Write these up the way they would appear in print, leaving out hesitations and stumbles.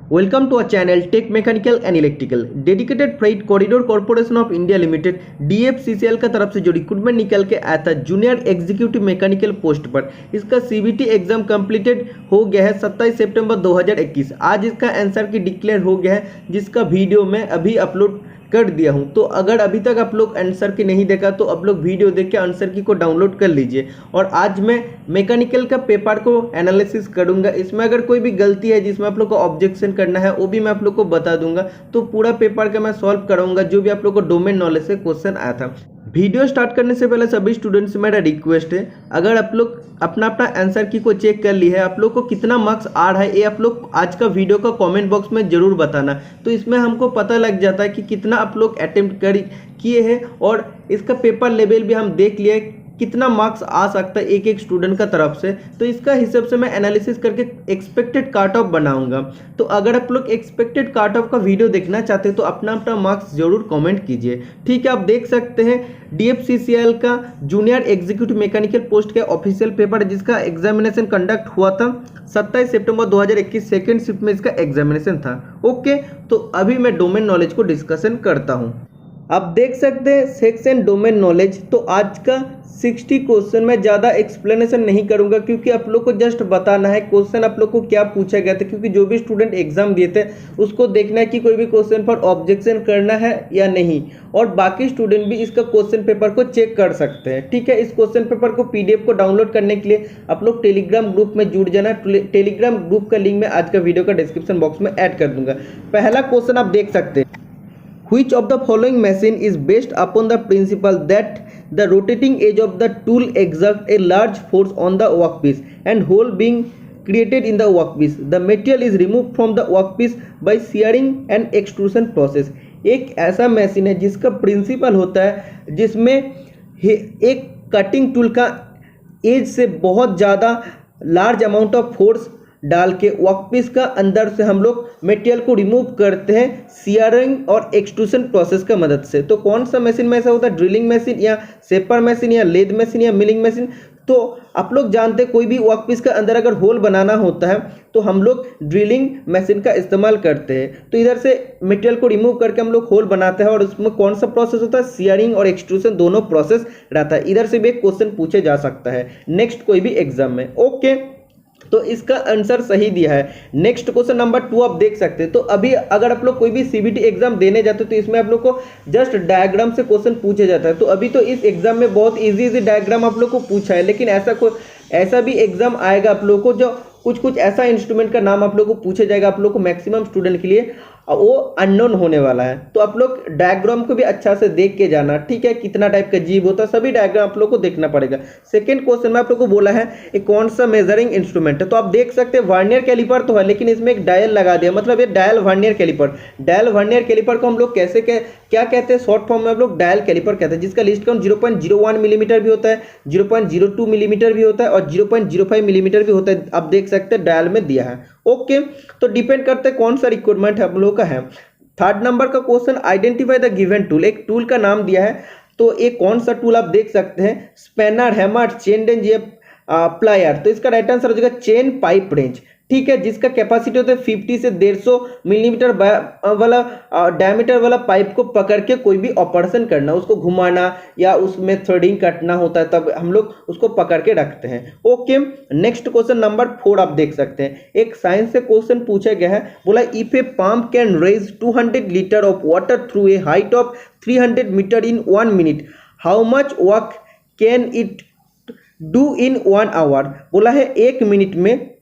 Welcome to our channel Tech Mechanical and Electrical। Dedicated freight corridor corporation of India limited DFCCL का तरफ से जो recruitment निकल के आया था जूनियर एग्जीक्यूटिव मैकेनिकल पोस्ट पर, इसका CBT एग्जाम कंप्लीटेड हो गया है 27 सितंबर 2021। आज इसका आंसर की डिक्लेयर हो गया है, जिसका वीडियो मैं अभी अपलोड कर दिया हूं। तो अगर अभी तक आप लोग आंसर की नहीं देखा तो आप लोग वीडियो देख के आंसर की को डाउनलोड कर लीजिए। और आज मैं मैकेनिकल का पेपर को एनालिसिस करूंगा। इसमें अगर कोई भी गलती है जिसमें आप लोग को ऑब्जेक्शन करना है वो भी मैं आप लोग को बता दूंगा। तो पूरा पेपर का मैं सॉल्व कराऊंगा जो भी आप लोग को डोमेन नॉलेज से क्वेश्चन आया था। वीडियो स्टार्ट करने से पहले सभी स्टूडेंट्स से मेरा रिक्वेस्ट है, अगर आप लोग अपना अपना आंसर की को चेक कर ली है, आप लोग को कितना मार्क्स आ रहा है ये आप लोग आज का वीडियो का कमेंट बॉक्स में जरूर बताना। तो इसमें हमको पता लग जाता है कि कितना आप लोग अटेम्प्ट किए हैं और इसका पेपर लेवल भी हम देख लिए कितना मार्क्स आ सकता है एक एक स्टूडेंट का तरफ से। तो इसका हिसाब से मैं एनालिसिस करके एक्सपेक्टेड काट ऑफ बनाऊंगा। तो अगर आप लोग एक्सपेक्टेड काट ऑफ का वीडियो देखना चाहते हैं तो अपना अपना मार्क्स जरूर कमेंट कीजिए। ठीक है, आप देख सकते हैं DFCCL का जूनियर एग्जीक्यूटिव मैकेनिकल पोस्ट का ऑफिशियल पेपर है, जिसका एग्जामिनेशन कंडक्ट हुआ था 27 सितंबर 2021। सेकेंड शिफ्ट में इसका एग्जामिनेशन था। ओके, तो अभी मैं डोमेन नॉलेज को डिस्कशन करता हूँ। आप देख सकते हैं सेक्शन डोमेन नॉलेज। तो आज का 60 क्वेश्चन में ज़्यादा एक्सप्लेनेशन नहीं करूंगा, क्योंकि आप लोग को जस्ट बताना है क्वेश्चन आप लोग को क्या पूछा गया था। क्योंकि जो भी स्टूडेंट एग्जाम दिए थे उसको देखना है कि कोई भी क्वेश्चन पर ऑब्जेक्शन करना है या नहीं, और बाकी स्टूडेंट भी इसका क्वेश्चन पेपर को चेक कर सकते हैं। ठीक है, इस क्वेश्चन पेपर को PDF को डाउनलोड करने के लिए आप लोग टेलीग्राम ग्रुप में जुड़ जाना। टेलीग्राम ग्रुप का लिंक मैं आज का वीडियो का डिस्क्रिप्शन बॉक्स में ऐड कर दूंगा। पहला क्वेश्चन आप देख सकते हैं, Which of the following machine is based upon the principle that the rotating edge of the tool exerts a large force on the workpiece and hole being created in the workpiece? The material is removed from the workpiece by shearing and extrusion process। एक ऐसा machine है जिसका principal होता है जिसमें एक cutting tool का as से बहुत ज़्यादा लार्ज अमाउंट ऑफ फोर्स डाल के वर्कपीस का अंदर से हम लोग मटेरियल को रिमूव करते हैं सीयरिंग और एक्सट्रूशन प्रोसेस का मदद से। तो कौन सा मशीन में ऐसा होता है, ड्रिलिंग मशीन या शेपर मशीन या लेद मशीन या मिलिंग मशीन? तो आप लोग जानते हैं कोई भी वर्कपीस का अंदर अगर होल बनाना होता है तो हम लोग ड्रिलिंग मशीन का इस्तेमाल करते हैं। तो इधर से मटेरियल को रिमूव करके हम लोग होल बनाते हैं और उसमें कौन सा प्रोसेस होता है, सीयरिंग और एक्सट्रूशन दोनों प्रोसेस रहता है। इधर से भी एक क्वेश्चन पूछे जा सकता है नेक्स्ट कोई भी एग्जाम में। ओके, तो इसका आंसर सही दिया है। नेक्स्ट क्वेश्चन नंबर 2 आप देख सकते हैं। तो अभी अगर आप लोग कोई भी CBT एग्जाम देने जाते हो तो इसमें आप लोग को जस्ट डायग्राम से क्वेश्चन पूछा जाता है। तो अभी तो इस एग्जाम में बहुत इजी डायग्राम आप लोग को पूछा है, लेकिन ऐसा भी एग्जाम आएगा आप लोग को जो कुछ ऐसा इंस्ट्रूमेंट का नाम आप लोग को पूछा जाएगा, आप लोग को मैक्सिमम स्टूडेंट के लिए वो अननोन होने वाला है। तो आप लोग डायग्राम को भी अच्छा से देख के जाना। ठीक है, कितना टाइप का जीव होता है सभी डायग्राम आप लोग को देखना पड़ेगा। सेकंड क्वेश्चन में आप लोग को बोला है ये कौन सा मेजरिंग इंस्ट्रूमेंट है। तो आप देख सकते हैं वर्नियर कैलिपर तो है, लेकिन इसमें एक डायल लगा दिया, मतलब ये dial vernier caliper. Dial vernier caliper को हम लोग क्या कहते हैं, शॉर्ट फॉर्म में हम लोग डायल कैलिपर कहते हैं, जिसका लिस्ट काउंट 0.01 मिलीमीटर भी होता है, 0.02 मिलीमीटर भी होता है और 0.05 मिलीमीटर भी होता है। आप देख सकते हैं डायल में दिया है। ओके, तो डिपेंड करते हैं कौन सा रिक्वायरमेंट हम लोग का है। थर्ड नंबर का question, identify the given tool. एक टूल का नाम दिया है, तो एक कौन सा टूल आप देख सकते हैं, स्पैनर, हैमर, चेन रेंज या प्लायर। तो इसका राइट आंसर हो जाएगा चेन पाइप रेंज। ठीक है, जिसका कैपेसिटी होता है 50 से 150 मिलीमीटर वाला डायमीटर वाला पाइप को पकड़ के कोई भी ऑपरेशन करना, उसको घुमाना या उसमें थ्रेडिंग कटना होता है, तब हम लोग उसको पकड़ के रखते हैं। ओके, नेक्स्ट क्वेश्चन नंबर 4 आप देख सकते हैं। एक साइंस से क्वेश्चन पूछा गया है, बोला if a pump can raise 200 litre of water through a height of 300 metre in 1 minute, how much work can it do in 1 hour. बोला है 1 मिनट में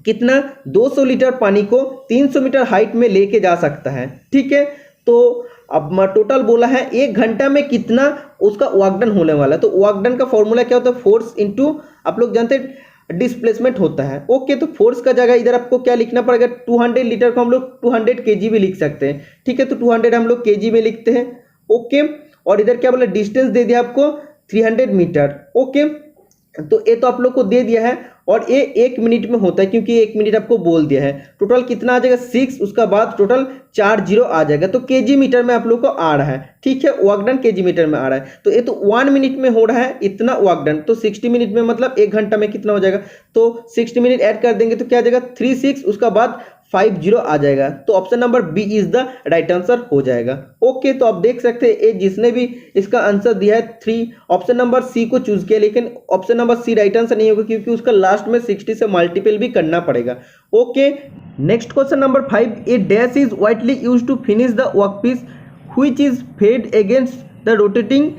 कितना 200 लीटर पानी को 300 मीटर हाइट में लेके जा सकता है। ठीक है, तो अब टोटल बोला है 1 घंटा में कितना उसका वर्क डन होने वाला है। तो वर्क डन का फॉर्मूला क्या होता है, फोर्स इनटू आप लोग जानते हैं डिस्प्लेसमेंट होता है। ओके, तो फोर्स का जगह इधर आपको क्या लिखना पड़ेगा, 200 लीटर को हम लोग 200 kg भी लिख सकते हैं। ठीक है, तो 200 हम लोग kg में लिखते हैं। ओके, और इधर क्या बोला, डिस्टेंस दे दिया आपको 300 मीटर। ओके, तो ये तो आप लोग को दे दिया है और ये 1 मिनट में होता है, क्योंकि 1 मिनट आपको बोल दिया है। टोटल कितना आ जाएगा 6, उसका बाद टोटल 4 जीरो आ जाएगा, तो केजी मीटर में आप लोग को आ रहा है। ठीक है, वर्क डन केजी मीटर में आ रहा है, तो ये तो 1 मिनट में हो रहा है इतना वर्क डन। तो 60 मिनट में मतलब 1 घंटा में कितना हो जाएगा, तो 60 मिनट ऐड कर देंगे तो क्या आ जाएगा 36, उसका बाद 50 आ जाएगा। तो option number B is the right answer हो जाएगा। ओके, तो आप देख सकते हैं ये जिसने भी इसका आंसर दिया है 3 ऑप्शन नंबर सी को चूज किया, लेकिन option number C right answer नहीं होगा क्योंकि उसका लास्ट में 60 से मल्टीपल भी करना पड़ेगा। Okay, next question number 5, a dash is widely used to finish the workpiece which is fed against the rotating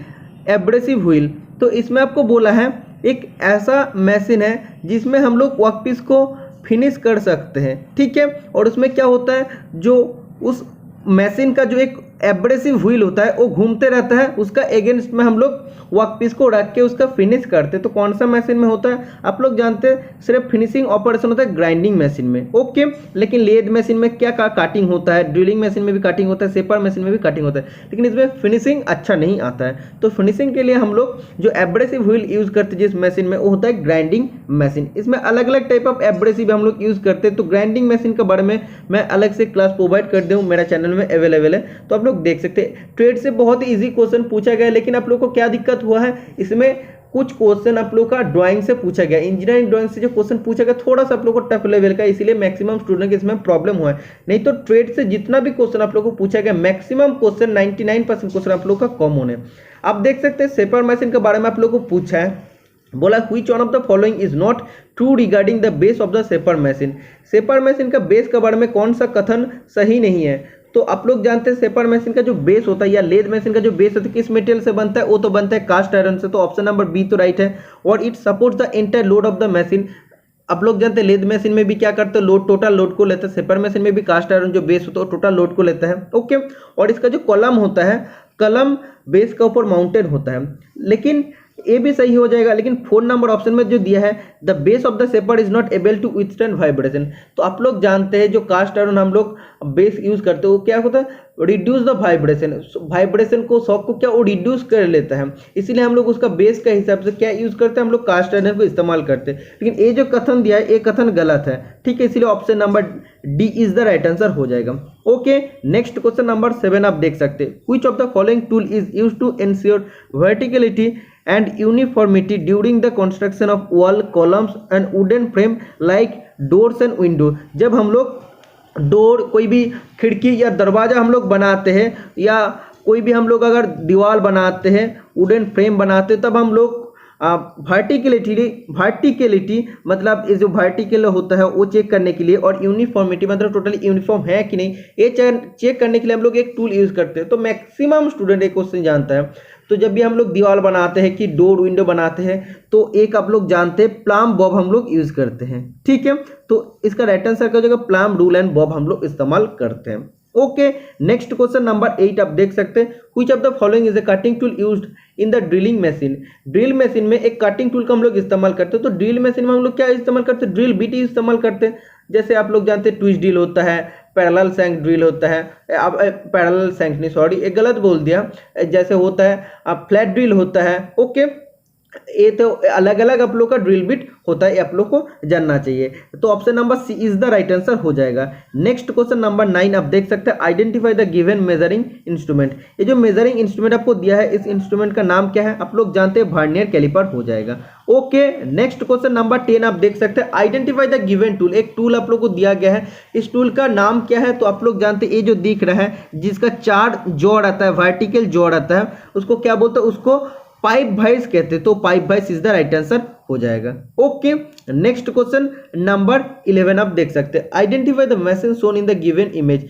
abrasive wheel. तो इसमें आपको बोला है एक ऐसा मशीन है जिसमें हम लोग वर्कपीस को फिनिश कर सकते हैं, ठीक है। और उसमें क्या होता है, जो उस मशीन का जो एक एब्रेसिव व्हील होता है वो घूमते रहता है, उसका अगेंस्ट में हम लोग वर्कपीस को रख के उसका फिनिश करते हैं। तो कौन सा मशीन में होता है आप लोग जानते हैं, सिर्फ फिनिशिंग ऑपरेशन होता है ग्राइंडिंग मशीन में। ओके, लेकिन लेथ मशीन में क्या काटिंग होता है, ड्रिलिंग मशीन में भी काटिंग होता है, सेपर मशीन में भी काटिंग होता है, लेकिन इसमें फिनिशिंग अच्छा नहीं आता है। तो फिनिशिंग के लिए हम लोग जो एब्रेसिव व्हील यूज करते हैं जिस मशीन में, वो होता है ग्राइंडिंग मशीन। इसमें अलग अलग टाइप ऑफ एब्रेसिव हम लोग यूज करते हैं। तो ग्राइंडिंग मशीन के बारे में मैं अलग से क्लास प्रोवाइड कर दूँ, मेरा चैनल में अवेलेबल है, तो आप लोग देख सकते हैं। ट्रेड से बहुत ही ईजी क्वेश्चन पूछा गया, लेकिन आप लोग को क्या दिक्कत हुआ है, इसमें कुछ क्वेश्चन आप लोग का ड्राइंग से पूछा गया, इंजीनियरिंग ड्राइंग से जो क्वेश्चन पूछा गया थोड़ा सा आप लोग को टफ लेवल का, इसीलिए मैक्सिमम स्टूडेंट के इसमें प्रॉब्लम हुआ है। नहीं तो ट्रेड से जितना भी क्वेश्चन आप लोग को पूछा गया, मैक्सिमम क्वेश्चन 99% क्वेश्चन आप लोग का कॉमन है। आप देख सकते हैं सेपर मशीन के बारे में आप लोग को पूछा है, बोला which one of the following is not true regarding the base of the shaper machine. Shaper machine का बेस के बारे में कौन सा कथन सही नहीं है। तो आप लोग जानते हैं सेपर मशीन का जो बेस होता है या लेथ मशीन का जो बेस होता है किस मटेरियल से बनता है, वो तो बनता है कास्ट आयरन से। तो ऑप्शन नंबर बी तो राइट है। और it supports the entire load of the machine. आप लोग जानते हैं लेथ मशीन में भी क्या करते हैं, लोड टोटल लोड को लेता है। सेपर मशीन में भी कास्ट आयरन जो बेस होता है वो टोटल लोड को लेता है। ओके, और इसका जो कॉलम होता है, कॉलम बेस के ऊपर माउंटेड होता है। लेकिन ये भी सही हो जाएगा, लेकिन 4 नंबर ऑप्शन में जो दिया है the base of the shaper is not able to withstand vibration. तो आप लोग जानते हैं जो कास्ट आयरन हम लोग बेस यूज करते हैं वो क्या होता है, रिड्यूस द वाइब्रेशन। वाइब्रेशन को, शॉक को क्या वो रिड्यूस कर लेता है, इसीलिए हम लोग उसका बेस के हिसाब से क्या यूज करते हैं, हम लोग कास्ट आयरन को इस्तेमाल करते हैं। लेकिन ये जो कथन दिया है ये कथन गलत है, ठीक है, इसीलिए option number D is the right answer हो जाएगा। ओके, नेक्स्ट क्वेश्चन नंबर 7 आप देख सकते हैं, which of the following tool is used to ensure verticality and uniformity during the construction of wall, columns and wooden frame like doors and window। जब हम लोग door, कोई भी खिड़की या दरवाजा हम लोग बनाते हैं, या कोई भी हम लोग अगर दीवार बनाते हैं, वुडन फ्रेम बनाते हैं, तब हम लोग वर्टिकलिटी मतलब ये जो वर्टिकल होता है वो चेक करने के लिए, और यूनिफॉर्मिटी मतलब टोटली यूनिफॉर्म है कि नहीं, ये चेक करने के लिए हम लोग एक टूल यूज करते हैं। तो मैक्सिमम स्टूडेंट एक क्वेश्चन जानता है। तो जब भी हम लोग दीवार बनाते हैं कि डोर विंडो बनाते हैं, तो एक आप लोग जानते हैं प्लाम बॉब हम लोग यूज करते हैं, ठीक है। तो इसका राइट आंसर का जगह प्लाम, रूल एंड बॉब हम लोग इस्तेमाल करते हैं। ओके, नेक्स्ट क्वेश्चन नंबर 8 आप देख सकते हैं, which of the following is a cutting tool used in the drilling machine. Drill machine में एक कटिंग टूल का हम लोग इस्तेमाल करते हैं। तो ड्रिल मशीन में हम लोग क्या इस्तेमाल करते हैं, ड्रिल बिट इस्तेमाल करते हैं। जैसे आप लोग जानते हैं ट्विस्ट ड्रिल होता है, पैरेलल शैंक ड्रिल होता है, अब पैरेलल शैंक नहीं, सॉरी एक गलत बोल दिया, जैसे होता है फ्लैट ड्रिल होता है। ओके, ये तो अलग अलग आप लोग का ड्रिल बिट होता है, ये आप लोग को जानना चाहिए। तो option number C is the right answer हो जाएगा। नेक्स्ट क्वेश्चन नंबर 9 आप देख सकते हैं, identify the given measuring instrument. ये जो मेजरिंग इंस्ट्रूमेंट आपको दिया है, इस इंस्ट्रूमेंट का नाम क्या है, आप लोग जानते हैं वर्नियर कैलिपर हो जाएगा। ओके, नेक्स्ट क्वेश्चन नंबर 10 आप देख सकते हैं, आइडेंटिफाई द गिवन टूल। एक टूल आप लोग को दिया गया है, इस टूल का नाम क्या है। तो आप लोग जानते हैं ये जो दिख रहा है जिसका 4 जोड़ आता है, वर्टिकल जोड़ आता है, उसको क्या बोलते हैं, उसको पाइप वाइज कहते हैं। तो pipe wise is the right answer हो जाएगा। ओके, नेक्स्ट क्वेश्चन नंबर 11 आप देख सकते हैं, identify the machine shown in the given image.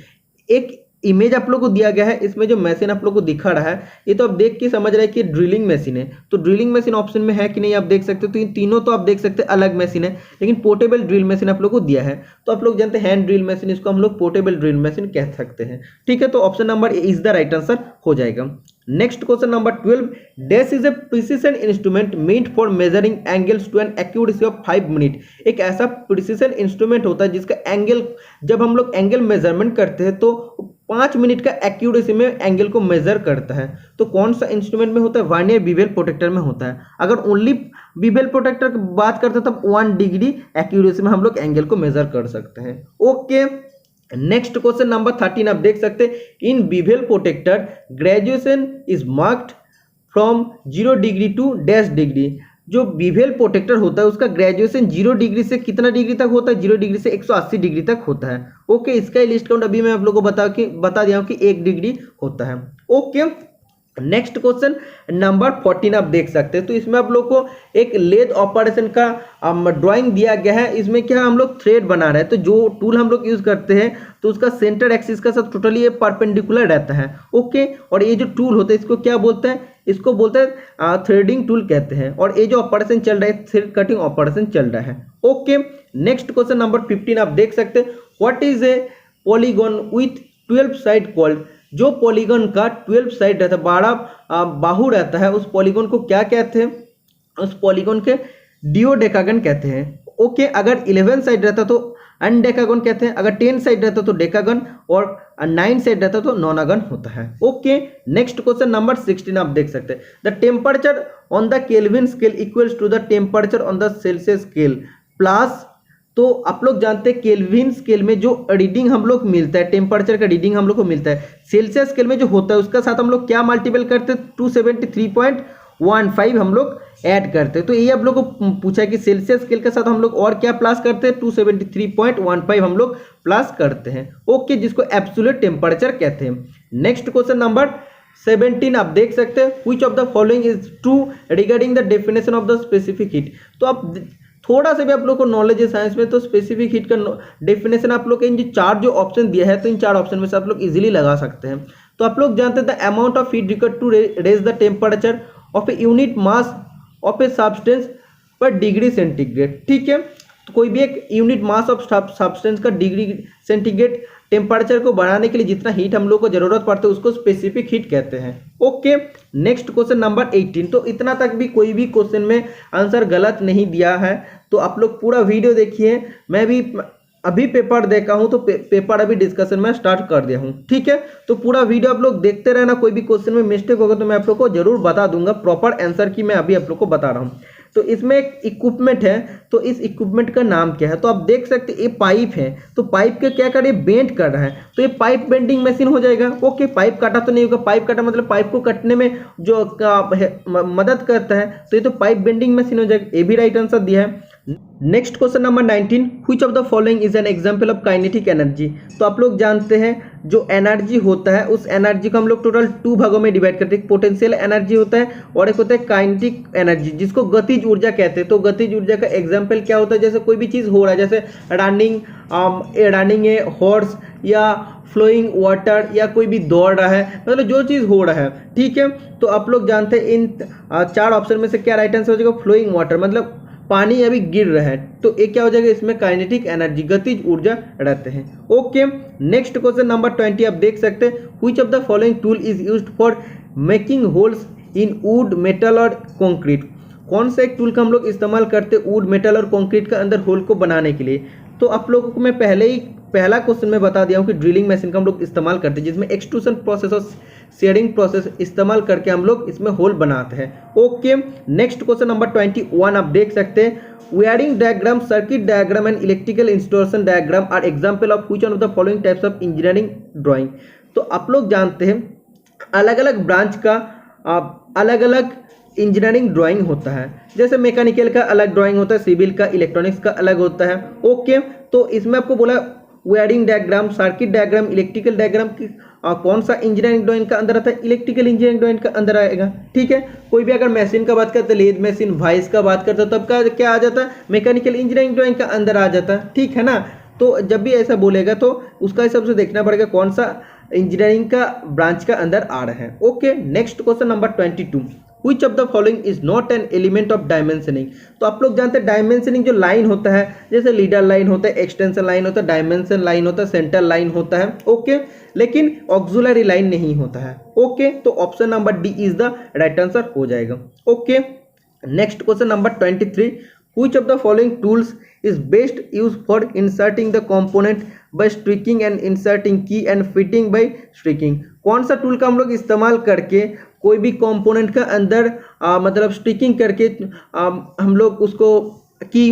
एक इमेज आप लोग को दिया गया है, इसमें जो मशीन आप लोग को दिखा रहा है, ये तो आप देख के समझ रहे हैं कि ड्रिलिंग मशीन है। तो ड्रिलिंग मशीन ऑप्शन में है कि नहीं आप देख सकते हो। तो इन तीनों तो आप देख सकते हैं अलग मशीन है, लेकिन पोर्टेबल ड्रिल मशीन आप लोग को दिया है। तो आप लोग जानते हैं हैंड ड्रिल मशीन, इसको हम लोग पोर्टेबल ड्रिल मशीन कह सकते हैं, ठीक है। तो option number A is the right answer हो जाएगा। Next question number 12, dash is a precision instrument meant for measuring angles to an accuracy of 5 minute. एक ऐसा प्रिसिशन इंस्ट्रूमेंट होता है जिसका एंगल, जब हम लोग एंगल मेजरमेंट करते हैं तो 5 मिनट का एक्यूरेसी में एंगल को मेजर करता है। तो कौन सा इंस्ट्रूमेंट में होता है, वर्नियर बीवेल प्रोटेक्टर में होता है। अगर ओनली बीवेल प्रोटेक्टर की बात करते हैं तब 1 डिग्री एक्यूरेसी में हम लोग एंगल को मेजर कर सकते हैं। ओके, नेक्स्ट क्वेश्चन नंबर 13 आप देख सकते हैं, in bevel protractor graduation is marked from 0 degree to dash degree. जो बीवेल प्रोटेक्टर होता है उसका ग्रेजुएशन 0 डिग्री से कितना डिग्री तक होता है, 0 डिग्री से 180 डिग्री तक होता है। ओके, इसका लिस्ट काउंट अभी मैं आप लोगों को बता दिया हूँ कि 1 डिग्री होता है। ओके, नेक्स्ट क्वेश्चन नंबर 14 आप देख सकते हैं। तो इसमें आप लोग को एक लेद ऑपरेशन का ड्राइंग दिया गया है। इसमें क्या हम लोग थ्रेड बना रहे हैं, तो जो टूल हम लोग यूज करते हैं तो उसका सेंटर एक्सिस का साथ टोटली ये परपेंडिकुलर रहता है। ओके, और ये जो टूल होता है इसको क्या बोलते हैं, इसको बोलते हैं थ्रेडिंग टूल कहते हैं। और ये जो ऑपरेशन चल रहा है थ्रेड कटिंग ऑपरेशन चल रहा है। ओके, नेक्स्ट क्वेश्चन नंबर 15 आप देख सकते हैं। What is a polygon with 12 side called. जो पॉलीगॉन का 12 साइड रहता है, 12 बाहु रहता है, उस पॉलीगॉन को क्या कहते हैं, उस पॉलीगॉन के डिओडेकागन कहते हैं। ओके, अगर 11 साइड रहता तो अनडेकागन कहते हैं, अगर 10 साइड रहता तो डेकागन, और 9 साइड रहता तो नॉनागन होता है। ओके, नेक्स्ट क्वेश्चन नंबर 16 आप देख सकते हैं। The temperature on the Kelvin scale equals to the temperature on the Celsius scale plus. तो आप लोग जानते हैं केल्विन स्केल में जो रीडिंग हम लोग मिलता है, टेम्परेचर का रीडिंग हम लोग को मिलता है, सेल्सियस स्केल में जो होता है उसका साथ हम लोग क्या मल्टीपल करते हैं, 273.15 हम लोग ऐड करते हैं। तो ये आप लोग को पूछा है कि सेल्सियस स्केल के साथ हम लोग और क्या प्लस करते हैं, 273.15 हम लोग प्लस करते हैं। ओके, जिसको एब्सोल्यूट टेम्परेचर कहते हैं। नेक्स्ट क्वेश्चन नंबर 17 आप देख सकते हैं। Which of the following is true regarding the definition of the specific heat. तो आप थोड़ा सा भी आप लोग को नॉलेज है साइंस में, तो स्पेसिफिक हीट का डेफिनेशन आप लोग इन जो 4 जो ऑप्शन दिया है, तो इन 4 ऑप्शन में से आप लोग इजीली लगा सकते हैं। तो आप लोग जानते हैं the amount of heat required to raise the temperature of a unit mass of a substance per degree centigrade. ठीक है, तो कोई भी एक यूनिट मास ऑफ सब्सटेंस का डिग्री सेंटीग्रेड टेम्परेचर को बढ़ाने के लिए जितना हीट हम लोग को जरूरत पड़ता है उसको स्पेसिफिक हीट कहते हैं। Okay, next question number 18। तो इतना तक भी कोई भी क्वेश्चन में आंसर गलत नहीं दिया है, तो आप लोग पूरा वीडियो देखिए। मैं भी अभी पेपर देखा हूं, तो पेपर अभी डिस्कशन में स्टार्ट कर दिया हूं। ठीक है, तो पूरा वीडियो आप लोग देखते रहना। कोई भी क्वेश्चन में मिस्टेक होगा तो मैं आप लोग को जरूर बता दूंगा, प्रॉपर आंसर की मैं अभी आप लोग को बता रहा हूं। तो इसमें एक इक्विपमेंट है, तो इस इक्विपमेंट का नाम क्या है, तो आप देख सकते हैं ये पाइप है। तो पाइप के क्या कर रही है, बेंड कर रहा है, तो ये पाइप बेंडिंग मशीन हो जाएगा। ओके, पाइप काटा तो नहीं होगा, पाइप काटा मतलब पाइप को कटने में जो मदद करता है, तो ये तो पाइप बेंडिंग मशीन हो जाएगा। ये भी राइट आंसर दिया है। Next question number 19। Which of the following is an example of kinetic energy. तो आप लोग जानते हैं जो एनर्जी होता है उस एनर्जी को हम लोग टोटल 2 भागों में डिवाइड करते हैं। पोटेंशियल एनर्जी होता है और एक होता है काइनेटिक एनर्जी, जिसको गतिज ऊर्जा कहते हैं। तो गतिज ऊर्जा का एग्जांपल क्या होता है, जैसे कोई भी चीज़ हो रहा है, जैसे रनिंग ए हॉर्स या फ्लोइंग वाटर या कोई भी दौड़ रहा है, मतलब जो चीज़ हो रहा है। ठीक है, तो आप लोग जानते हैं इन 4 ऑप्शन में से क्या राइट आंसर हो जाएगा, फ्लोइंग वाटर, मतलब पानी अभी गिर रहा है, तो एक क्या हो जाएगा, इसमें काइनेटिक एनर्जी गतिज ऊर्जा रहते हैं। ओके, नेक्स्ट क्वेश्चन नंबर 20 आप देख सकते हैं। Which of the following tool is used for making holes in would, metal और कंक्रीट। कौन सा एक टूल का हम लोग इस्तेमाल करते हैं वुड, मेटल और कंक्रीट का अंदर होल को बनाने के लिए। तो आप लोगों को मैं पहला क्वेश्चन में बता दिया हूँ कि ड्रिलिंग मशीन का हम लोग इस्तेमाल करते हैं, जिसमें एक्सट्रूशन प्रोसेस और शेयरिंग प्रोसेस इस्तेमाल करके हम लोग इसमें होल बनाते हैं। ओके, नेक्स्ट क्वेश्चन नंबर 21 आप देख सकते हैं। Wiring diagram, circuit diagram and electrical installation diagram are example of which of the following types of engineering drawing. तो आप लोग जानते हैं अलग अलग ब्रांच का अलग अलग इंजीनियरिंग ड्राइंग होता है। जैसे मैकेनिकल का अलग ड्राइंग होता है, सिविल का, इलेक्ट्रॉनिक्स का अलग होता है। ओके, तो इसमें आपको बोला wiring diagram, circuit diagram, electrical diagram की कौन सा इंजीनियरिंग ड्राइंग का अंदर आता है, इलेक्ट्रिकल इंजीनियरिंग ड्राइंग का अंदर आएगा। ठीक है, कोई भी अगर मशीन का बात करते हैं, लेद मशीन, वाइस का बात करते हैं, तब का क्या आ जाता है, मैकेनिकल इंजीनियरिंग ड्राइंग का अंदर आ जाता है। ठीक है ना, तो जब भी ऐसा बोलेगा तो उसका हिसाब से देखना पड़ेगा कौन सा इंजीनियरिंग का ब्रांच का अंदर आ रहा है। Okay, next question number 22। Which of the following is not an element of dimensioning। तो आप लोग जानते हैं डायमेंशनिंग जो लाइन होता है, जैसे लीडर लाइन होता है, एक्सटेंशन लाइन होता है, डायमेंशन लाइन होता है, सेंटर लाइन होता है। ओके, लेकिन ऑक्सिलरी लाइन नहीं होता है। ओके, तो option number D is the right answer हो जाएगा। Okay, next question number 23। Which of the following tools is best used for inserting the component by streaking and inserting key and fitting by streaking। कौन सा tool का हम लोग इस्तेमाल करके कोई भी कंपोनेंट का अंदर मतलब स्टिकिंग करके हम लोग उसको की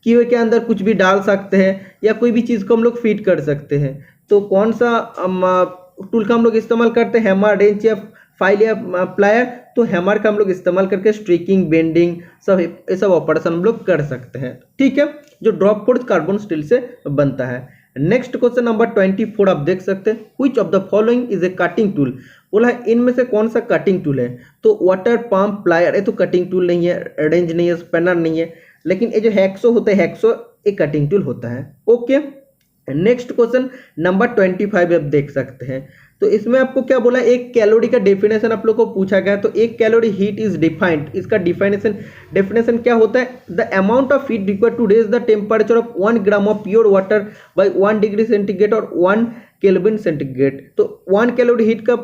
के अंदर कुछ भी डाल सकते हैं या कोई भी चीज़ को हम लोग फिट कर सकते हैं। तो कौन सा टूल का हम लोग इस्तेमाल करते हैं, हैमर, रेंच या फाइल या प्लायर। तो हैमर का हम लोग इस्तेमाल करके स्ट्रीकिंग, बेंडिंग सब ये सब ऑपरेशन हम लोग कर सकते हैं। ठीक है, जो ड्रॉप फोर्स कार्बन स्टील से बनता है। नेक्स्ट क्वेश्चन नंबर 24 आप देख सकते हैं, which of the following is a cutting tool. बोला है इनमें से कौन सा कटिंग टूल है। तो वाटर पंप, प्लायर, ये तो कटिंग टूल नहीं है, रेंज नहीं है, स्पैनर नहीं है, लेकिन ये जो हैक्सो होता है, हैक्सो एक कटिंग टूल होता है। ओके, नेक्स्ट क्वेश्चन नंबर 25 आप देख सकते हैं। तो इसमें आपको क्या बोला, एक कैलोरी का डेफिनेशन आप लोग को पूछा गया। तो एक कैलोरी हीट इज डिफाइंड, इसका डेफिनेशन क्या होता है, the amount of heat required to raise the temperature of 1 gram of pure water by 1 degree centigrade और 1 केल्विन सेंटीग्रेड। तो 1 कैलोरी हीट का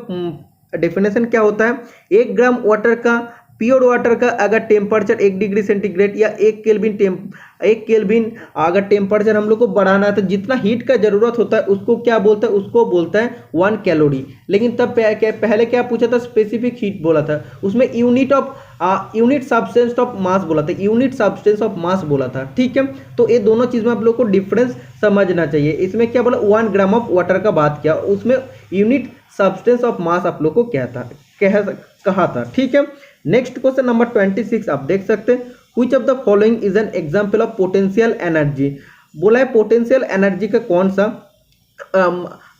डेफिनेशन क्या होता है, 1 ग्राम वाटर का, प्योर वाटर का अगर टेम्परेचर 1 डिग्री सेंटीग्रेड या 1 केल्विन अगर टेम्परेचर हम लोग को बढ़ाना है, तो जितना हीट का जरूरत होता है उसको क्या बोलता है, उसको बोलता है 1 कैलोरी। लेकिन तब पहले क्या पूछा था, स्पेसिफिक हीट बोला था, उसमें यूनिट सब्सटेंस ऑफ मास बोला था, यूनिट सब्सटेंस ऑफ मास बोला था। ठीक है, तो ये दोनों चीज में आप लोग को डिफरेंस समझना चाहिए। इसमें क्या बोला, 1 ग्राम ऑफ वाटर का बात किया, उसमें यूनिट सब्सटेंस ऑफ मास आप लोग को क्या था, कहा था। ठीक है, नेक्स्ट क्वेश्चन नंबर 26 आप देख सकते हैं, which of the following is an example of potential energy. बोला है पोटेंशियल एनर्जी का कौन सा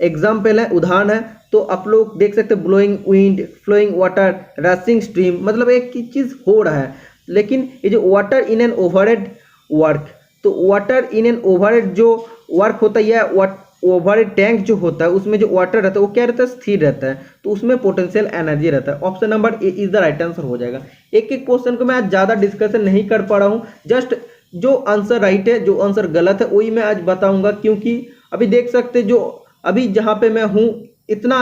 एग्जाम्पल है, उदाहरण है। तो आप लोग देख सकते हैं, blowing wind, flowing water, rushing stream, मतलब एक ही चीज हो रहा है। लेकिन ये जो water in an overhead work, तो वाटर इन एन ओवरहेड जो वर्क होता है या ओवरहेड टैंक जो होता है, उसमें जो वाटर रहता है वो क्या रहता है, स्थिर रहता है, तो उसमें पोटेंशियल एनर्जी रहता है। Option number A is the right answer हो जाएगा। एक एक क्वेश्चन को मैं आज ज़्यादा डिस्कशन नहीं कर पा रहा हूँ, जस्ट जो आंसर राइट है, जो आंसर गलत है वही मैं आज बताऊंगा, क्योंकि अभी देख सकते जो अभी जहाँ पे मैं हूँ इतना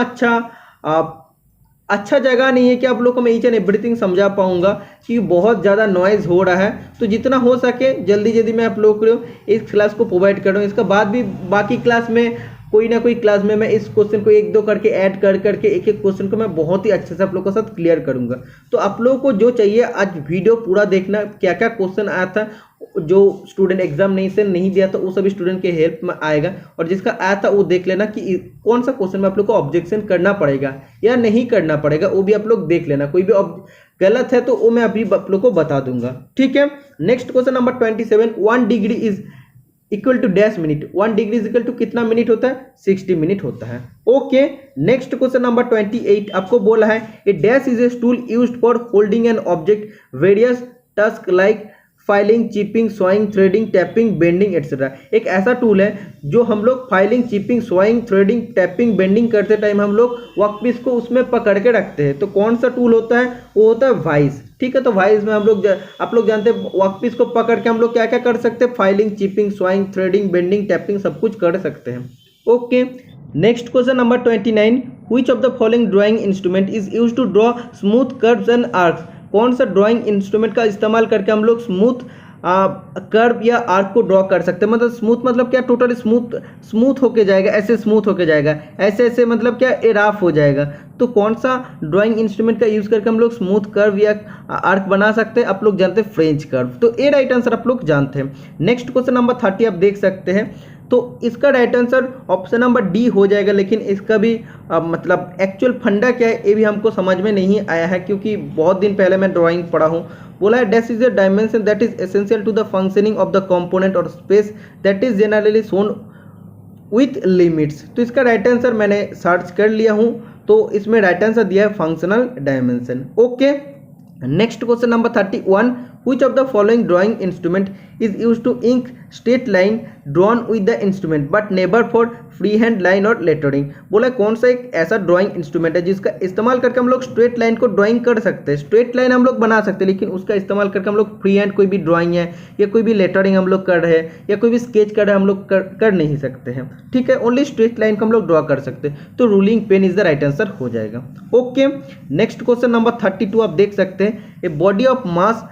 अच्छा जगह नहीं है कि आप लोग को मैं ईच एंड एवरीथिंग समझा पाऊंगा, कि बहुत ज़्यादा नॉइज़ हो रहा है। तो जितना हो सके जल्दी मैं आप लोग को इस क्लास को प्रोवाइड कर रहा हूँ। इसका बाद भी बाकी क्लास में कोई ना कोई क्लास में मैं इस क्वेश्चन को 1-2 करके ऐड करके एक क्वेश्चन को मैं बहुत ही अच्छे से आप लोगों के साथ क्लियर करूंगा। तो आप लोगों को जो चाहिए आज वीडियो पूरा देखना, क्या क्या क्वेश्चन आया था, जो स्टूडेंट एग्जामिनेशन नहीं दिया था वो सभी स्टूडेंट के हेल्प में आएगा, और जिसका आया था वो देख लेना कि कौन सा क्वेश्चन में आप लोग को ऑब्जेक्शन करना पड़ेगा या नहीं करना पड़ेगा, वो भी आप लोग देख लेना। कोई भी गलत है तो वो मैं अभी आप लोग को बता दूंगा। ठीक है, next question number 27, 1 degree is equal to dash minute. 1 degree is equal to कितना मिनट होता है, 60 मिनट होता है। ओके, नेक्स्ट क्वेश्चन नंबर 28 आपको बोला है, a dash is a tool used for holding an object various task like filing, chipping, sawing, threading, tapping, bending etcetera. एक ऐसा टूल है जो हम लोग filing, chipping, sawing, threading, tapping, bending करते टाइम हम लोग वर्कपीस को उसमें पकड़ के रखते हैं। तो कौन सा टूल होता है, वो होता है वाइस। ठीक है, तो वाइस में हम लोग आप लोग जानते हैं वर्कपीस को पकड़ के हम लोग क्या क्या कर सकते हैं, filing, chipping, sawing, threading, bending, tapping सब कुछ कर सकते हैं। Okay, next question number 29, which of the following drawing instrument is used to draw smooth curves and arcs. कौन सा ड्राइंग इंस्ट्रूमेंट का इस्तेमाल करके हम लोग स्मूथ कर्व या आर्क को ड्रॉ कर सकते हैं। मतलब स्मूथ मतलब क्या, टोटली स्मूथ होके जाएगा, ऐसे स्मूथ होके जाएगा, ऐसे मतलब क्या, राफ हो जाएगा। तो कौन सा ड्राइंग इंस्ट्रूमेंट का यूज करके हम लोग स्मूथ कर्व या आर्क बना सकते हैं, आप लोग जानते हैं फ्रेंच कर्व। तो ये राइट आंसर आप लोग जानते हैं। नेक्स्ट क्वेश्चन नंबर 30 आप देख सकते हैं, तो इसका right answer option number D हो जाएगा। लेकिन इसका भी मतलब एक्चुअल फंडा क्या है ये भी हमको समझ में नहीं आया है, क्योंकि बहुत दिन पहले मैं ड्राइंग पढ़ा हूँ। बोला है dash is a dimension that is essential to the functioning of the component और space that is generally shown with limits. तो इसका राइट आंसर मैंने सर्च कर लिया हूँ, तो इसमें राइट आंसर दिया है functional dimension. Okay, next question number 31, which of the following drawing instrument is used to ink straight line drawn with the instrument but never for freehand line or lettering। बोला कौन सा एक ऐसा drawing instrument है जिसका इस्तेमाल करके हम लोग स्ट्रेट लाइन को ड्राइंग कर सकते हैं। स्ट्रेट लाइन हम लोग बना सकते हैं, लेकिन उसका इस्तेमाल करके हम लोग फ्री हैंड कोई भी ड्राइंग है या कोई भी लेटरिंग हम लोग कर रहे हैं या कोई भी स्केच कर रहे हैं हम लोग कर नहीं सकते हैं। ठीक है, ओनली स्ट्रेट लाइन को हम लोग ड्रॉ कर सकते हैं। तो ruling pen is the right answer हो जाएगा। ओके, नेक्स्ट क्वेश्चन नंबर 32 आप देख सकते हैं, a body of mass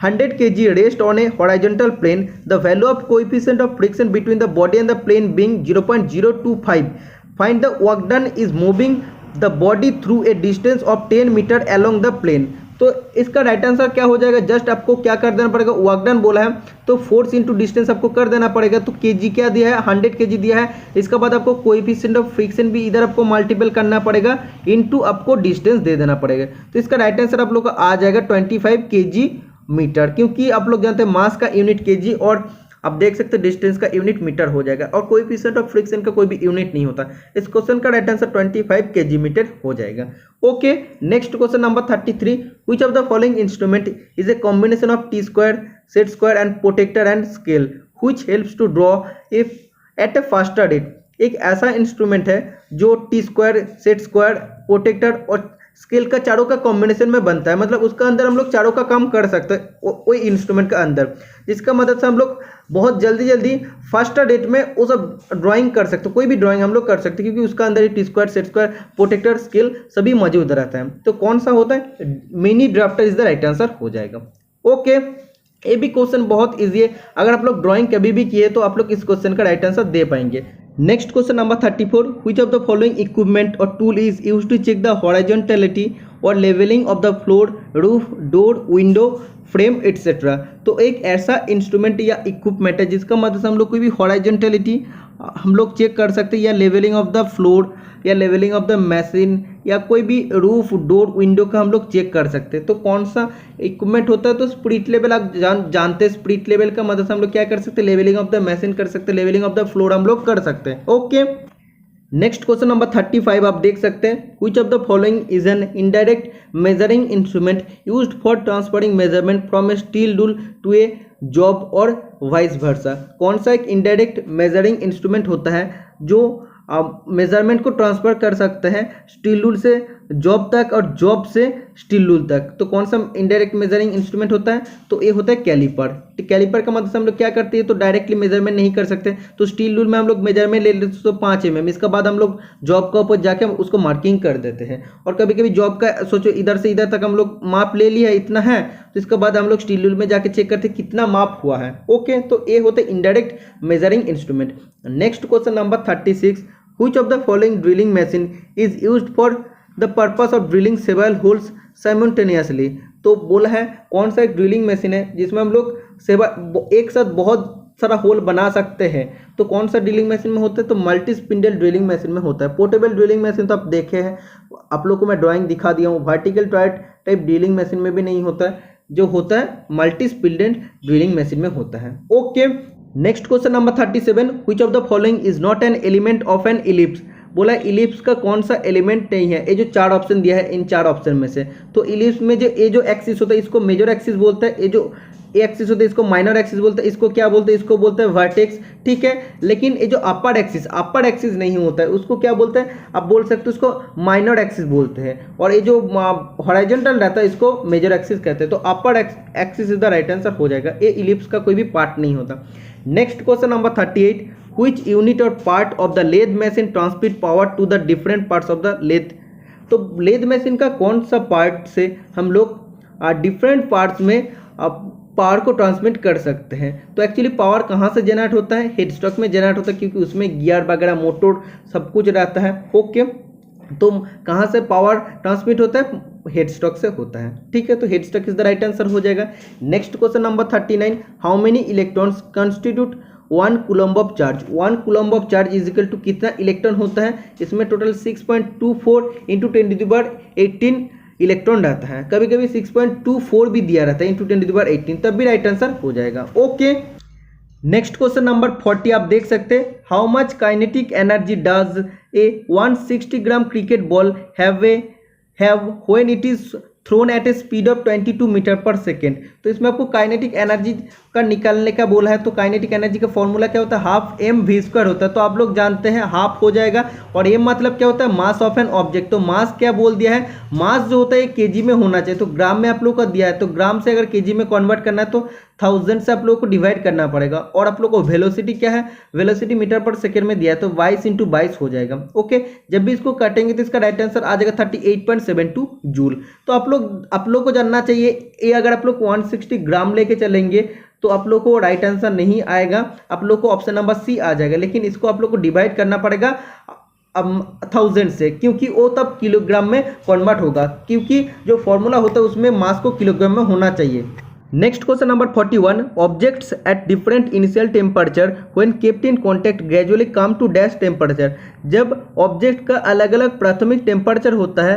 100 kg rest on a horizontal plane, the value of coefficient of friction between the body and the plane being 0.025. Find the work done is moving the body through a distance of 10 meter along the plane। तो इसका right answer क्या हो जाएगा, just आपको क्या कर देना पड़ेगा, वर्क डन बोला है तो फोर्स इंटू डिस्टेंस आपको कर देना पड़ेगा। तो केजी क्या दिया है, 100 केजी दिया है। इसके बाद आपको कोएफिशिएंट ऑफ फ्रिक्शन भी इधर आपको मल्टीपल करना पड़ेगा, इनटू आपको डिस्टेंस दे देना पड़ेगा। तो इसका राइट आंसर आप लोग का आ जाएगा 25 केजी मीटर, क्योंकि आप लोग जानते हैं मास का यूनिट केजी और आप देख सकते हैं डिस्टेंस का यूनिट मीटर हो जाएगा, और कोएफिशिएंट ऑफ फ्रिक्शन का कोई भी यूनिट नहीं होता। इस क्वेश्चन का राइट आंसर 25 केजी मीटर हो जाएगा। Okay, next question number 33, which of the following instrument is a combination of T square, set square and protractor and scale which helps to draw if at a faster rate. एक ऐसा instrument है जो T square, set square, protractor और scale का चारों का combination में बनता है, मतलब उसका अंदर हम लोग चारों का काम कर सकते हैं वही इंस्ट्रूमेंट का अंदर, जिसका मदद से हम लोग बहुत जल्दी फास्टर रेट में वो सब ड्राइंग कर सकते हैं। कोई भी ड्राइंग हम लोग कर सकते हैं क्योंकि उसका अंदर ही T square, set square, protractor, scale सभी मौजूद रहता है। तो कौन सा होता है, mini drafter is the right answer हो जाएगा। ओके, ये भी क्वेश्चन बहुत ईजी है, अगर आप लोग ड्राइंग कभी भी किए तो आप लोग इस क्वेश्चन का राइट आंसर दे पाएंगे। Next question number 34, which of the following equipment or tool is used to check the horizontality or leveling of the floor, roof, door, window, frame etcetera. तो एक ऐसा इंस्ट्रूमेंट या इक्विपमेंट है जिसका मदद से हम लोग कोई भी हॉराइजॉन्टलिटी हम लोग चेक कर सकते हैं, या लेवलिंग ऑफ द फ्लोर, या लेवलिंग ऑफ द मशीन, या कोई भी रूफ, डोर, विंडो का हम लोग चेक कर सकते हैं। तो कौन सा इक्विपमेंट होता है, तो स्पिरिट लेवल आप जानते हैं, स्पिरिट लेवल का मदद से हम लोग क्या कर सकते हैं, लेवलिंग ऑफ द मशीन कर सकते हैं, लेवलिंग ऑफ द फ्लोर हम लोग कर सकते हैं। ओके, नेक्स्ट क्वेश्चन नंबर 35 आप देख सकते हैं, which of the following is an indirect measuring instrument used for transferring measurement from a steel rule to a job और वाइस वर्सा। कौन सा एक इनडायरेक्ट मेजरिंग इंस्ट्रूमेंट होता है जो मेजरमेंट को ट्रांसफर कर सकते हैं स्टील रूल से जॉब तक और जॉब से स्टील रूल तक। तो कौन सा इनडायरेक्ट मेजरिंग इंस्ट्रूमेंट होता है, तो ये होता है कैलिपर। तो कैलिपर का मतलब हम लोग क्या करते हैं, तो डायरेक्टली मेजरमेंट नहीं कर सकते, तो स्टील रूल में हम लोग मेजरमेंट ले लेते तो 5 mm, इसके बाद हम लोग जॉब का ऊपर जाके उसको मार्किंग कर देते हैं। और कभी कभी जॉब का सोचो इधर से इधर तक हम लोग माप ले लिया है, इतना है, तो इसके बाद हम लोग स्टील रूल में जाके चेक करते हैं कितना माप हुआ है। ओके, तो ये होते हैं indirect measuring instrument. Next question number 36, which of the following drilling machine is used for the purpose of drilling several holes simultaneously। तो बोला है कौन सा एक ड्रिलिंग मशीन है जिसमें हम लोग एक साथ बहुत सारा होल बना सकते हैं। तो कौन सा ड्रिलिंग मशीन में होता है, तो मल्टी स्पिंडल ड्रिलिंग मशीन में होता है। पोर्टेबल ड्रिलिंग मशीन तो आप देखे हैं, आप लोग को मैं ड्राइंग दिखा दिया हूँ। वर्टिकल टाइप ड्रिलिंग मशीन में भी नहीं होता है, जो होता है मल्टी स्पिंडल ड्रिलिंग मशीन में होता है। Okay, next question number 37, which of the following is not an element of N ellipse. बोला इलिप्स का कौन सा एलिमेंट नहीं है, ये जो 4 ऑप्शन दिया है इन 4 ऑप्शन में से। तो इलिप्स में जो ये जो एक्सिस होता है इसको मेजर एक्सिस बोलता है, ये जो एक्सिस होता है इसको माइनर एक्सिस बोलते हैं, इसको क्या बोलते हैं, इसको बोलते हैं वर्टेक्स, ठीक है। लेकिन ये जो अपर एक्सिस नहीं होता है उसको क्या बोलते हैं, आप बोल सकते हो उसको माइनर एक्सिस बोलते हैं, और ये जो हॉरिजॉन्टल रहता है इसको मेजर एक्सिस कहते हैं। तो upper axis is the right answer हो जाएगा, ये इलिप्स का कोई भी पार्ट नहीं होता। Next question number 38, which unit और part of the lathe machine transmit power to the different parts of the lathe. तो लेथ मशीन का कौन सा पार्ट से हम लोग डिफरेंट पार्ट्स में पावर को ट्रांसमिट कर सकते हैं। तो एक्चुअली पावर कहाँ से जनरेट होता है, हेड स्टॉक में जनरेट होता है, क्योंकि उसमें गियर वगैरह मोटर सब कुछ रहता है। ओके, तो कहाँ से पावर ट्रांसमिट होता है, हेड स्टॉक से होता है, ठीक है। तो head stock is the right answer हो जाएगा। Next question number 39, how many electrons constitute 1 coulomb of charge. 1 coulomb of charge is equal to कितना इलेक्ट्रॉन होता है, इसमें टोटल 6.24 इंटू 10⁻18 इलेक्ट्रॉन रहता है। कभी कभी 6.24 भी दिया रहता है इंटू 10⁻18, तब भी राइट आंसर हो जाएगा। ओके, नेक्स्ट क्वेश्चन नंबर 40 आप देख सकते हैं, how much kinetic energy does a 160 gram cricket ball have when it is thrown at a speed of 22 metre per second. तो इसमें आपको काइनेटिक एनर्जी का निकालने का बोला है। तो काइनेटिक एनर्जी का फॉर्मूला क्या होता है, हाफ mv² होता है। तो आप लोग जानते हैं हाफ हो जाएगा, और m मतलब क्या होता है, मास ऑफ एन ऑब्जेक्ट। तो मास क्या बोल दिया है, मास जो होता है केजी में होना चाहिए, तो ग्राम में आप लोग का दिया है, तो ग्राम से अगर केजी में कन्वर्ट करना है तो 1000 से आप लोग को डिवाइड करना पड़ेगा। और आप लोग को वेलोसिटी क्या है, वेलोसिटी मीटर पर सेकेंड में दिया है, तो 22 × 22 हो जाएगा। ओके, जब भी इसको काटेंगे तो इसका राइट आंसर आ जाएगा 38.72 जूल। तो आप लोग को जानना चाहिए, ये अगर आप लोग 160 ग्राम लेके चलेंगे तो आप लोग को राइट आंसर नहीं आएगा, आप लोग को ऑप्शन नंबर सी आ जाएगा। लेकिन इसको आप लोग को डिवाइड करना पड़ेगा 1000 से, क्योंकि वो तब किलोग्राम में कन्वर्ट होगा, क्योंकि जो फॉर्मूला होता है उसमें मास को किलोग्राम में होना चाहिए। Next question number 41, objects at different initial temperature when kept in contact gradually come to dash temperature. जब ऑब्जेक्ट का अलग अलग प्राथमिक टेम्परेचर होता है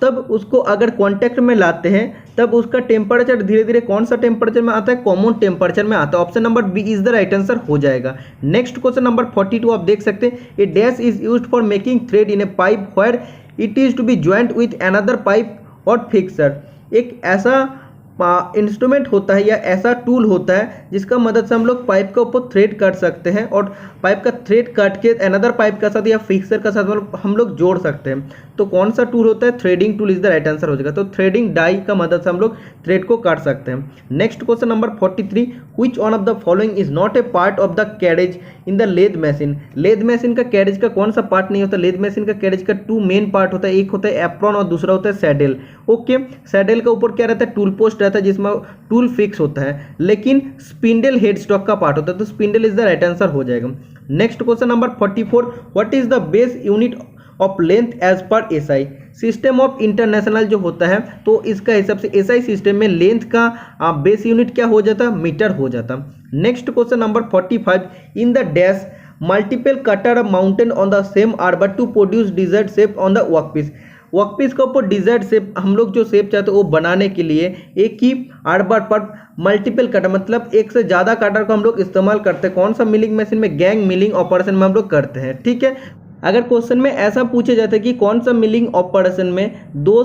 तब उसको अगर कांटेक्ट में लाते हैं तब उसका टेम्परेचर धीरे धीरे कौन सा टेम्परेचर में आता है, कॉमन टेम्परेचर में आता है। Option number B is the right answer हो जाएगा। नेक्स्ट क्वेश्चन नंबर 42 आप देख सकते हैं, a dash is used for making thread in a pipe where it is to be joint with another pipe और फिक्सर। एक ऐसा इंस्ट्रूमेंट होता है या ऐसा टूल होता है जिसका मदद से हम लोग पाइप के ऊपर थ्रेड काट सकते हैं और पाइप का थ्रेड काट के अनदर पाइप का साथ या फिक्सर का साथ हम लोग जोड़ सकते हैं। तो कौन सा टूल होता है, threading tool is the right answer हो जाएगा। तो थ्रेडिंग डाई का मदद से हम लोग थ्रेड को काट सकते हैं। Next question number 43, which one of the following is not a part of the carriage in the lathe machine. Lathe machine का कैरेज का कौन सा पार्ट नहीं होता, लेथ मशीन का कैरेज का 2 मेन पार्ट होता है, एक होता है एप्रॉन और दूसरा होता है सैडल। ओके, सैडल के ऊपर क्या रहता है, टूल पोस्ट रहता है जिसमें टूल फिक्स होता है, लेकिन स्पिंडल हेड स्टॉक का पार्ट होता है, तो spindle is the right answer हो जाएगा। Next question number 44, what is the base unit of length as per SI. System of international जो होता है तो इसका हिसाब से एसआई सिस्टम में लेंथ का बेस यूनिट क्या हो जाता, मीटर हो जाता। Next question number 45, in the dash multiple cutter mountain on the same arbor to produce desired shape on the workpiece. Workpiece के ऊपर डिजायर्ड शेप हम लोग जो शेप चाहते हैं वो बनाने के लिए एक ही आर्बर पर मल्टीपल कटर मतलब एक से ज़्यादा कटर को हम लोग इस्तेमाल करते हैं। कौन सा मिलिंग मशीन में, गैंग मिलिंग ऑपरेशन में हम लोग करते हैं। ठीक है, अगर क्वेश्चन में ऐसा पूछा जाता है कि कौन सा मिलिंग ऑपरेशन में 2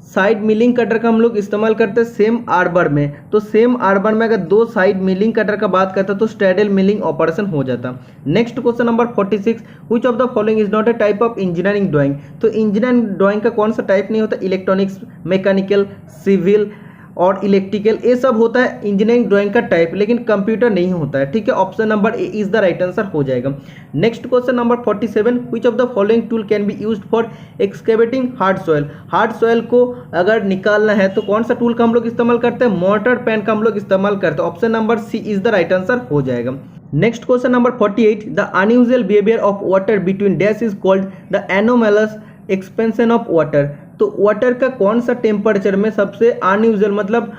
साइड मिलिंग कटर का हम लोग इस्तेमाल करते हैं सेम आर्बर में, तो सेम आर्बर में अगर 2 साइड मिलिंग कटर का बात करता तो स्ट्रैडल मिलिंग ऑपरेशन हो जाता। Next question number 46, which of the following is not A type of engineering drawing. तो इंजीनियरिंग ड्राइंग का कौन सा टाइप नहीं होता, इलेक्ट्रॉनिक्स, मैकेनिकल, सिविल और इलेक्ट्रिकल, ये सब होता है इंजीनियरिंग ड्राइंग का टाइप, लेकिन कंप्यूटर नहीं होता है। ठीक है, option number A is the right answer हो जाएगा। Next question number 47, which of the following tool can be used for excavating hard soil. Hard soil को अगर निकालना है तो कौन सा टूल का हम लोग इस्तेमाल करते हैं, मोर्टार पेन का हम लोग इस्तेमाल करते हैं। Option number C is the right answer हो जाएगा। Next question number 48, the unusual behaviour of water between dash is called the anomalous expansion of water. तो वाटर का कौन सा टेम्परेचर में सबसे अनयूजुअल मतलब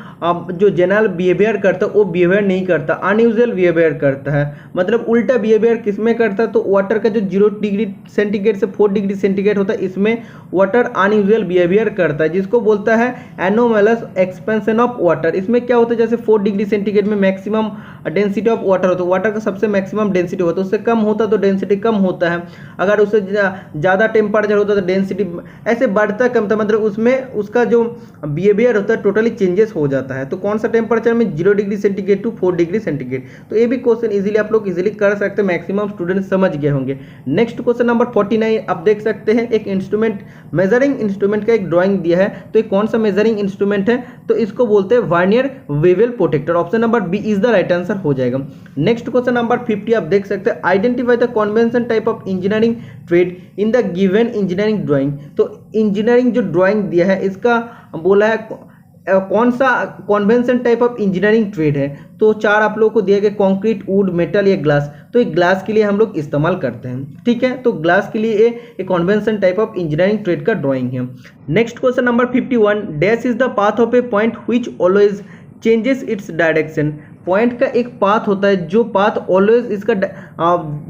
जो जनरल बिहेवियर करता है वो बिहेवियर नहीं करता, अनयूजुअल बिहेवियर करता है, मतलब उल्टा बिहेवियर किस में करता है, तो वाटर का जो 0 डिग्री सेंटीग्रेड से 4 डिग्री सेंटीग्रेड होता है इसमें वाटर अनयूजुअल बिहेवियर करता है, जिसको बोलता है एनोमैलस एक्सपेंशन ऑफ वाटर। इसमें क्या होता है, जैसे 4 डिग्री सेंटीग्रेड में मैक्सिमम डेंसिटी ऑफ वाटर होता है, वाटर का सबसे मैक्सिमम डेंसिटी होता है, उससे कम होता तो डेंसिटी कम होता है, अगर उससे ज़्यादा टेम्परेचर होता तो डेंसिटी ऐसे बढ़ता कम, मतलब उसमें उसका जो बिहेवियर होता है टोटली चेंजेस हो जाता है। तो कौन सा टेम्परेचर में 0 degree centigrade to 4 degree centigrade. तो ये भी क्वेश्चन इजीली आप लोग इजीली कर सकते हैं, मैक्सिमम स्टूडेंट समझ गए होंगे। नेक्स्ट क्वेश्चन नंबर 49 आप देख सकते हैं, एक इंस्ट्रूमेंट मेजरिंग इंस्ट्रूमेंट का एक ड्राइंग दिया है, तो ये कौन सा मेजरिंग इंस्ट्रूमेंट है, तो इसको बोलते हैं vernier bevel protractor. Option number B is the right answer हो जाएगा। नेक्स्ट क्वेश्चन नंबर 50 आप देख सकते हैं, identify the convention type of engineering trade in the given engineering drawing. तो इंजीनियरिंग जो ड्राइंग दिया है इसका बोला है कौन सा convention type of engineering trade है, तो 4 आप लोगों को दिया गया, कंक्रीट, वुड, मेटल या ग्लास। तो एक ग्लास के लिए हम लोग इस्तेमाल करते हैं। ठीक है, तो ग्लास के लिए एक convention type of engineering trade का ड्राइंग है। Next question number 51, dash is the path of A point which always changes its direction. Point का एक पाथ होता है जो पाथ ऑलवेज इसका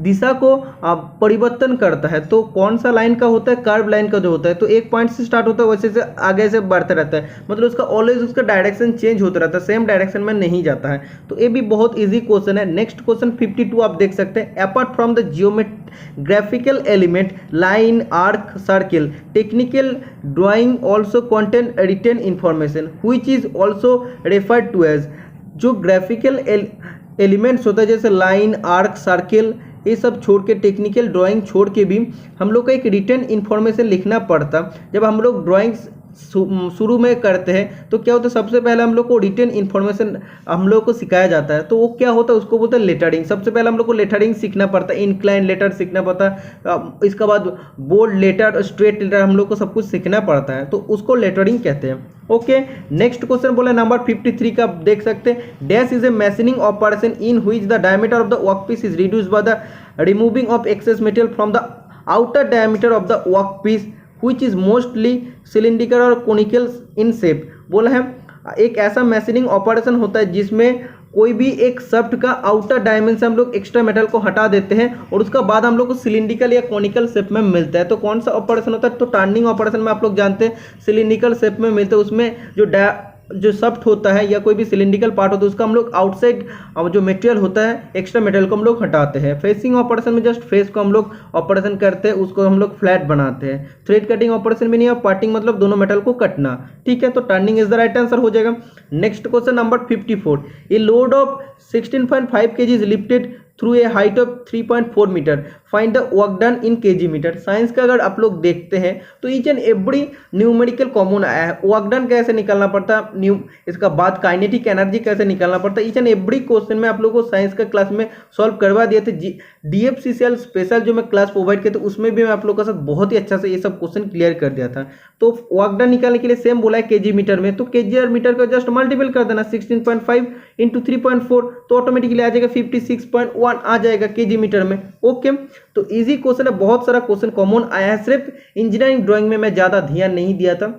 दिशा को परिवर्तन करता है, तो कौन सा लाइन का होता है, कर्व लाइन का जो होता है, तो एक पॉइंट से स्टार्ट होता है वैसे से आगे से बढ़ता रहता है, मतलब उसका ऑलवेज उसका डायरेक्शन चेंज होता रहता है, सेम डायरेक्शन में नहीं जाता है। तो ये भी बहुत इजी क्वेश्चन है। नेक्स्ट क्वेश्चन 52 आप देख सकते हैं, apart from the geographical element line, arc, circle, technical drawing also contain written information which is also referred to as. जो ग्राफिकल एलिमेंट्स होता है जैसे लाइन, आर्क, सर्किल, ये सब छोड़ के टेक्निकल ड्राइंग छोड़ के भी हम लोग को एक रिटर्न इन्फॉर्मेशन लिखना पड़ता। जब हम लोग ड्राइंग शुरू में करते हैं तो क्या होता है, सबसे पहले हम लोग को रिटर्न इन्फॉर्मेशन हम लोग को सिखाया जाता है, तो वो क्या होता है उसको बोलते हैं लेटरिंग। सबसे पहले हम लोग को लेटरिंग सीखना पड़ता है, इंक्लाइन लेटर सीखना पड़ता है, इसके बाद बोल्ड लेटर, स्ट्रेट लेटर, हम लोग को सब कुछ सीखना पड़ता है, तो उसको लेटरिंग कहते हैं। ओके, नेक्स्ट क्वेश्चन बोला नंबर 53 का आप देख सकते हैं, dash is a machining operation in which the diameter of the workpiece is reduced by the removing of excess material from the outer diameter of the work piece which is mostly cylindrical और conical in shape. बोला है एक ऐसा मैशिनिंग operation होता है जिसमें कोई भी एक शाफ्ट का आउटर डायमेंशन हम लोग एक्स्ट्रा मेटल को हटा देते हैं और उसका बाद हम लोग को सिलिंड्रिकल या कॉनिकल शेप में मिलता है। तो कौन सा ऑपरेशन होता है? तो टर्निंग ऑपरेशन में आप लोग जानते हैं सिलिंड्रिकल शेप में मिलते हैं। उसमें जो शाफ्ट होता है या कोई भी सिलिंड्रिकल पार्ट होता है उसका हम लोग आउटसाइड जो मटेरियल होता है एक्स्ट्रा मटेरियल को हम लोग हटाते हैं। फेसिंग ऑपरेशन में जस्ट फेस को हम लोग ऑपरेशन करते हैं, उसको हम लोग फ्लैट बनाते हैं। थ्रेड कटिंग ऑपरेशन में नहीं है, पार्टिंग मतलब दोनों मेटल को कटना। ठीक है, तो turning is the right answer हो जाएगा। Next question number 54, a load of 16.5 kg is lifted through a height of 3.4 metre, find the work done in kg metre. Science का अगर आप लोग देखते हैं तो each and every numerical common आया है। वर्क डन कैसे निकालना पड़ता है, इसका बाद काइनेटिक एनर्जी कैसे निकालना पड़ता है, ईच एंड एवरी क्वेश्चन में आप लोगों को साइंस का क्लास में सॉल्व करवा दिए थे। DFCCL स्पेशल जो मैं क्लास प्रोवाइड किया था उसमें भी मैं आप लोगों के साथ बहुत ही अच्छा से ये सब क्वेश्चन क्लियर कर दिया था। तो वर्क डन निकालने के लिए सेम बोला है केजी मीटर में, तो केजी और मीटर को जस्ट मल्टीपल कर देना 16.5 इंटू 3.4 तो ऑटोमेटिकली आ जाएगा 56.1 आ जाएगा केजी मीटर में। ओके, तो इजी क्वेश्चन है, बहुत सारा क्वेश्चन कॉमन आया है। सिर्फ इंजीनियरिंग ड्राइंग में मैं ज़्यादा ध्यान नहीं दिया था,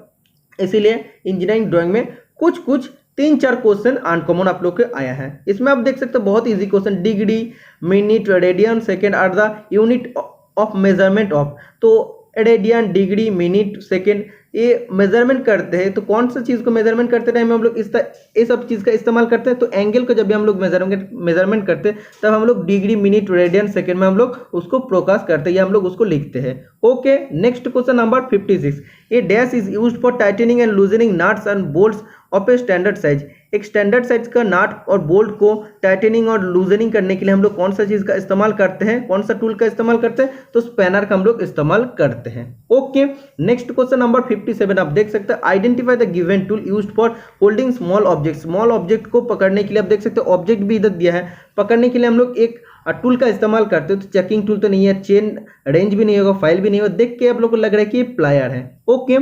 इसीलिए इंजीनियरिंग ड्राइंग में कुछ 3-4 क्वेश्चन अनकॉमन आप लोग के आया है। इसमें आप देख सकते हो बहुत easy question, degree, minute, radian, second are the unit of measurement of. तो रेडियन, डिग्री, मिनट, सेकेंड ये मेजरमेंट करते हैं। तो कौन सा चीज़ को मेजरमेंट करते टाइम हम लोग ये सब चीज़ का इस्तेमाल करते हैं। तो एंगल को जब भी हम लोग मेजरमेंट करते हैं तब हम लोग डिग्री, मिनट, रेडियन, सेकेंड में हम लोग उसको प्रकाश करते हैं या हम लोग उसको लिखते हैं। Okay, next question number 56, a dash is used for tightening and loosening nuts and bolts of a standard size. एक स्टैंडर्ड साइज का नट और बोल्ट को टाइटनिंग और लूजनिंग करने के लिए हम लोग कौन सा चीज़ का इस्तेमाल करते हैं, कौन सा टूल का इस्तेमाल करते हैं? तो स्पैनर का हम लोग इस्तेमाल करते हैं। ओके, नेक्स्ट क्वेश्चन नंबर 57 आप देख सकते हैं, identify the given tool used for holding small object. Small object को पकड़ने के लिए आप देख सकते हैं ऑब्जेक्ट भी इधर दिया है, पकड़ने के लिए हम लोग एक टूल का इस्तेमाल करते हैं। तो चेकिंग टूल तो नहीं है, चेन रेंज भी नहीं होगा, फाइल भी नहीं होगा, देख के आप लोग को लग रहा है कि ये प्लायर है। ओके,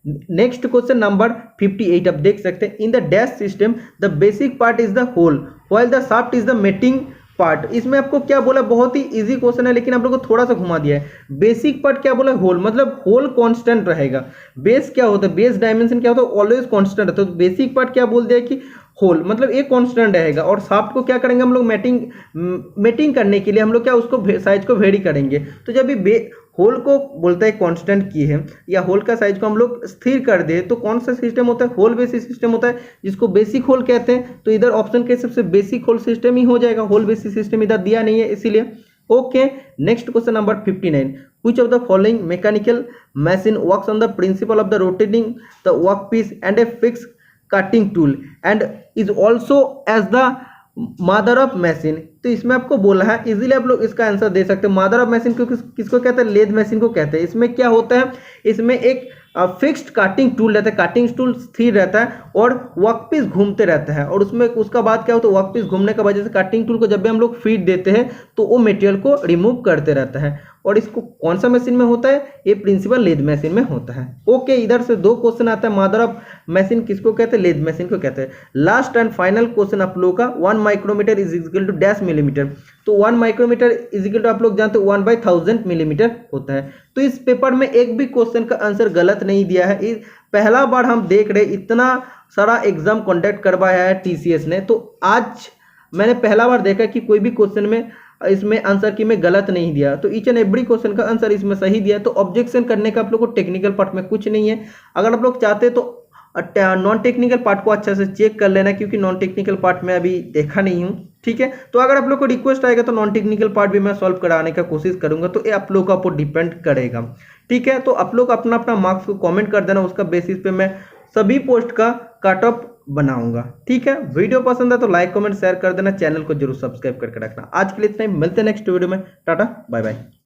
नेक्स्ट क्वेश्चन नंबर 58 आप देख सकते हैं, in the dash system the basic part is the hole while the shaft is the mating part. इसमें आपको क्या बोला, बहुत ही इजी क्वेश्चन है लेकिन आप लोगों को थोड़ा सा घुमा दिया है। बेसिक पार्ट क्या बोला, होल, मतलब होल कांस्टेंट रहेगा। बेस क्या होता है, बेस डायमेंशन क्या होता है, ऑलवेज कांस्टेंट रहता है। तो बेसिक पार्ट क्या बोल दिया कि होल मतलब एक कांस्टेंट रहेगा। और शाफ्ट को क्या करेंगे हम लोग, मेटिंग करने के लिए हम लोग क्या उसको साइज को वेरी करेंगे। तो जब भी होल को बोलता है कांस्टेंट की है या होल का साइज को हम लोग स्थिर कर दे तो कौन सा सिस्टम होता है, होल बेसिस सिस्टम होता है, जिसको बेसिक होल कहते हैं। तो इधर ऑप्शन के हिसाब से बेसिक होल सिस्टम ही हो जाएगा, होल बेसिस सिस्टम इधर दिया नहीं है इसीलिए। Okay, next question number 59, which of the following mechanical machine works on the principle of the rotating the workpiece and a fixed cutting tool and is also as the mother of machine. तो इसमें आपको बोला है, easily आप लोग इसका answer दे सकते हैं। मदर ऑफ मशीन क्योंकि किसको कहते हैं, लेथ मशीन को कहते हैं। इसमें क्या होता है, इसमें एक फिक्स्ड कटिंग टूल रहता है, कटिंग टूल स्थिर रहता है और वर्कपीस घूमते रहता है। और उसमें उसका बाद क्या होता है, वर्कपीस घूमने की वजह से कटिंग टूल को जब भी हम लोग फीड देते हैं तो वो मटेरियल को रिमूव करते रहता है। और इसको कौन सा मशीन में होता है, ये प्रिंसिपल लेथ मशीन में होता है। ओके, इधर से 2 क्वेश्चन आता है, मदर ऑफ मशीन किसको कहते हैं, लेथ मशीन को कहते हैं। लास्ट एंड फाइनल क्वेश्चन आप लोगों का 1 micrometre is equal to dash millimetre. तो 1 माइक्रोमीटर इज इक्वल टू आप लोग जानते हो 1/1000 मिलीमीटर होता है। तो इस पेपर में एक भी क्वेश्चन का आंसर गलत नहीं दिया है। पहला बार हम देख रहे इतना सारा एग्जाम कंडक्ट करवाया है TCS ने, तो आज मैंने पहला बार देखा कि कोई भी क्वेश्चन में इसमें आंसर की में गलत नहीं दिया। तो ईच एंड एवरी क्वेश्चन का आंसर इसमें सही दिया। तो ऑब्जेक्शन करने का आप लोग को टेक्निकल पार्ट में कुछ नहीं है। अगर आप लोग चाहते तो नॉन टेक्निकल पार्ट को अच्छा से चेक कर लेना, क्योंकि नॉन टेक्निकल पार्ट में अभी देखा नहीं हूँ। ठीक है, तो अगर आप लोग को रिक्वेस्ट आएगा तो नॉन टेक्निकल पार्ट भी मैं सॉल्व कराने का कोशिश करूंगा। तो ये आप लोग का ऊपर डिपेंड करेगा। ठीक है, तो आप लोग अपना अपना मार्क्स को कमेंट कर देना, उसका बेसिस पे मैं सभी पोस्ट का कट ऑफ बनाऊंगा। ठीक है, वीडियो पसंद है तो लाइक कमेंट शेयर कर देना, चैनल को जरूर सब्सक्राइब करके रखना। आज के लिए इतना ही, मिलते हैं नेक्स्ट वीडियो में। टाटा बाय बाय।